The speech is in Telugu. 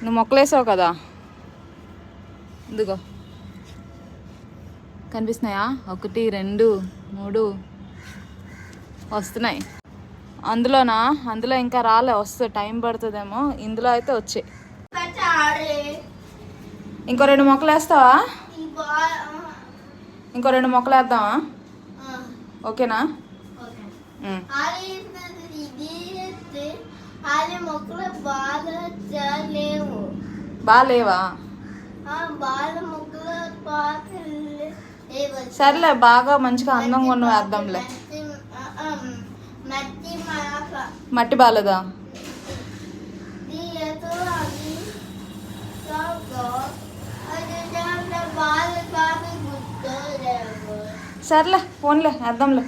నువ్వు మొక్కలేసావు కదా, ఇదిగో కనిపిస్తున్నాయా? 1 2 3 వస్తున్నాయి. అందులో ఇంకా రాలే, వస్తే టైం పడుతుందేమో. ఇందులో అయితే వచ్చాయి. ఇంకో 2 మొక్కలు వేస్తావా? ఇంకో 2 మొక్కలు వేద్దామా? ఓకేనా? బాగాలేవా? సర్లే, బాగా మంచిగా అందంగా ఉన్న వేద్దాంలే. మట్టి బాలేదా? సర్లే, ఫోన్లే వేద్దాంలే.